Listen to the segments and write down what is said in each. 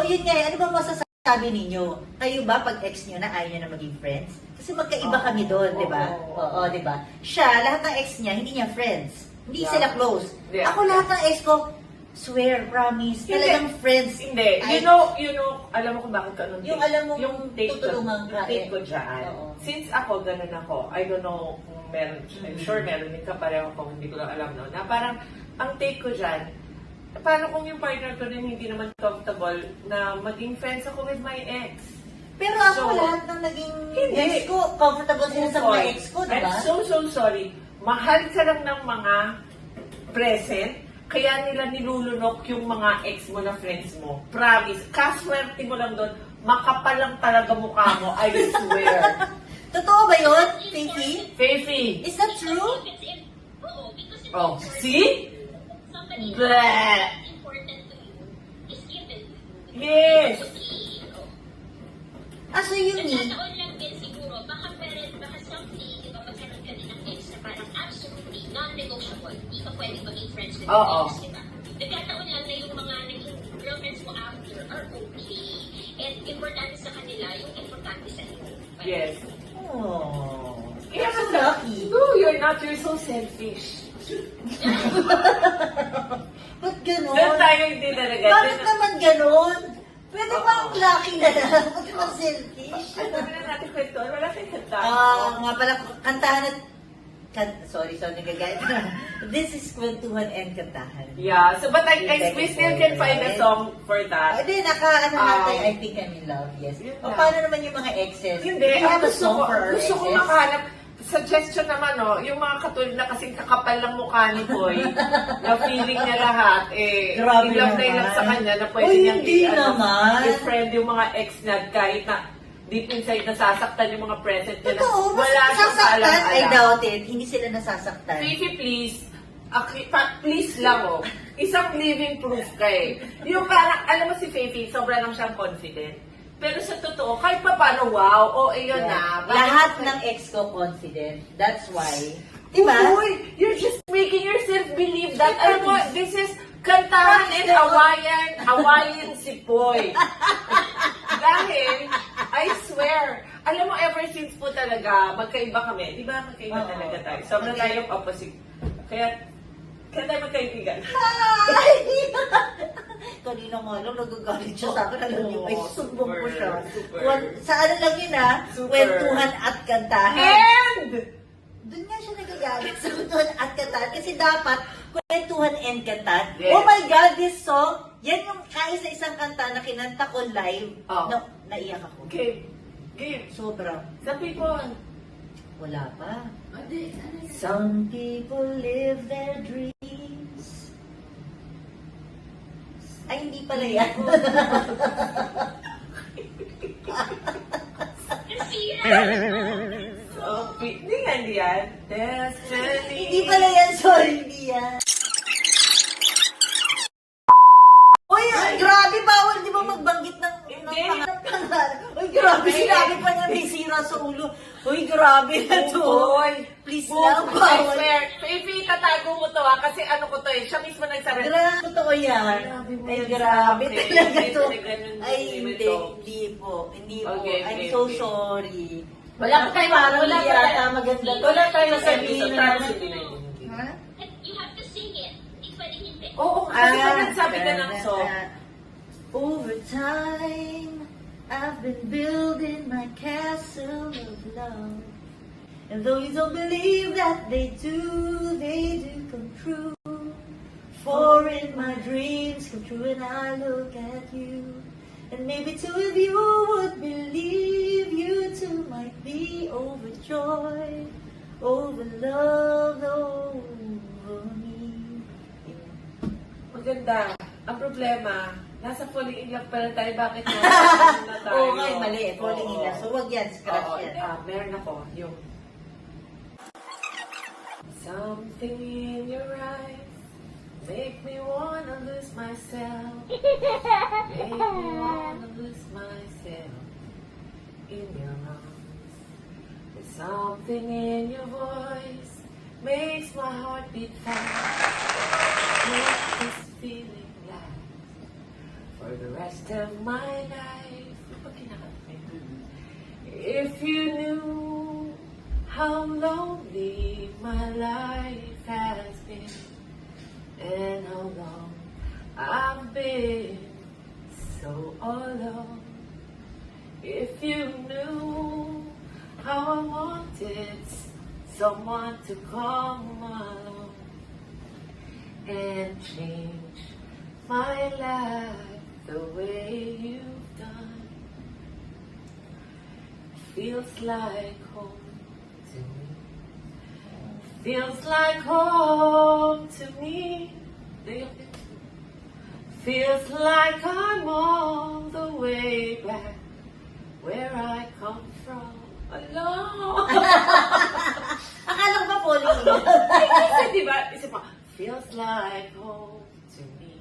yun nga, ano ba masasabi ninyo? Kayo ba, pag ex nyo na, ayaw nyo na maging friends? Kasi magkaiba kami doon, di ba? Oo, di ba? Siya, lahat ng ex niya, hindi niya friends. Hindi sila close. Yeah. Ako lahat ng ex ko, swear, promise, talagang friends. Hindi. You know, alam mo kung bakit ka Yung alam mo, take tutulungan ka. take ko dyan. Oo. Since ako, ganun ako, I don't know kung meron, I'm sure meron din ka pareho ko, hindi ko lang alam no, na parang, ang take ko dyan, paano kung yung partner ko rin hindi naman comfortable na maging friends ako with my ex? Pero ako So, lahat ng naging hindi. ex ko, comfortable sila sa mga ex ko, di ba? I'm so sorry. Mahal ka lang ng mga present, kaya nila nilulunok yung mga ex mo na friends mo. Promise. Kaswerte mo lang doon, makapal lang talaga mukha mo, I swear. Totoo ba yun, Pinky? Fifi. Is that true? Oh, see? Bleh. Yes. Ah, so you mean, Nagkataon lang din siguro, baka someday, di ba, magkaroon ka din ng ex na parang absolutely non-negotiable. Hindi ka pwedeng maging friends with Oo. ex, di ba? Nagkataon lang na yung mga naging girlfriends mo after are okay. And importante sa kanila, yung importante sa iyo. Yes. oh, Kaya so nga, lucky. no, you're not. You're so selfish. Ba't ganon? Doon tayo hindi talaga. Bakit naman ganon? Pwede ba ang Oo. lucky na lang? Huwag ka selfish. Ang dami na natin kwento. Wala tayong kanta. Nga pala, kantahan at... sorry, nagagalit na. This is kwentuhan and kantahan. Yeah, so but we still can find a song for that. Hindi, natin, Um, I think I'm in love, yes. Yun O lang. paano naman yung mga exes? Hindi, Do you have a gusto song ko, for our gusto ko exes? makahanap. Suggestion naman, no, yung mga katulad na kasing kakapal ng mukha ni Boy, na feeling niya lahat, Grabe in love na in naman. love sa kanya, na pwede Uy, niyang hindi naman. i-friend yung mga ex niya, kahit na deep inside nasasaktan yung mga present niya. Totoo, mas Wala siyang nasasaktan, I kaalam-alam. doubt it. Hindi sila nasasaktan. Fifi, please. Please lang, oh. Isang living proof ka eh. Yung parang, alam mo si Fifi, sobra lang siyang confident. Pero sa totoo, kahit pa paano, wow, oh, ayun na. Bakit- Lahat ng ex ko confident. That's why. Diba? Uy, you're just making yourself believe that. Alam mo, this is kantahan and Hawaiian sipoy. Dahil, I swear, alam mo, ever since po talaga, magkaiba kami. Di ba, magkaiba Oo. talaga tayo. Sobrang tayong opposite. Kaya tayo magkaibigan. Ay! Kanina nga lang, nagagalit siya sa akin. Alam niyo, ay, Oo, sumbong ko super, siya. super. Sa ano lang yun Super. kwentuhan at kantahan. And, Doon nga siya nagagalit sa kwentuhan at kantahan. Kasi dapat, kwentuhan and kantahan. Yes. Oh my God, this song, yan yung kaisa-isang kanta na kinanta ko live. Oh. No, naiyak ako. game. Sobrang. Some people, Wala pa. Some people live their dreams. Ay, hindi pala yan. hindi nga yan. Destiny. Hindi pala yan, sorry, hindi yan. Uy, grabe, bawal di ba magbanggit ng Hindi. pangalan? Uy, grabe, sinabi pa niya may sira sa ulo. Uy, grabe na to. Boy, Please Boy, lang, I bawal. swear, Fifi, tatago mo to kasi ano ko to siya mismo nagsabi. Grabe, totoo yan. Grabe mo Ay, yung grabe sabi. talaga Hindi to. talaga ganun Ay, yung hindi, ito. hindi po. Hindi po. Okay, I'm okay, so okay. sorry. Wala pa tayo, Parang wala hindi pa tayo. yata maganda. Wala tayo Sabihin sabihin na naman. na. You have to sing it. Hindi pwedeng hindi. Oo, kasi pa nagsabi ka ng song. Over time, I've been building my castle of love. And though you don't believe that they do come true. For in my dreams come true and I look at you. And maybe two of you would believe, you two might be overjoyed, over love, over me. Maganda. Ang problema, nasa falling in love pa lang tayo. Bakit na tayo? Oo nga, mali. Falling in love. So, wag yan. Scratch Oo, yan. meron ako. Yung something in your eyes make me wanna lose myself. Make me wanna lose myself in your arms. There's something in your voice makes my heart beat fast. Make this feeling last for the rest of my life. Pag kinakanta ko yun. If you knew how lonely my life has been, and how long I've been so alone. If you knew how I wanted someone to come along and change my life the way you've done. Feels like home to me. Feels like home to me. Feels like I'm all the way back where I come from. Alone. Akala ko ba falling in love? Kasi diba, isa pa, feels like home to me.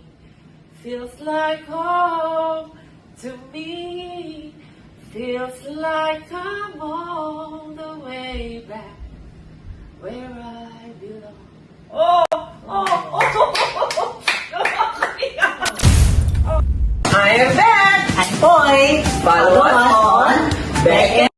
Feels like home to me. Feels like I'm all the way back where I belong. I am back! At boy, Follow us on Beck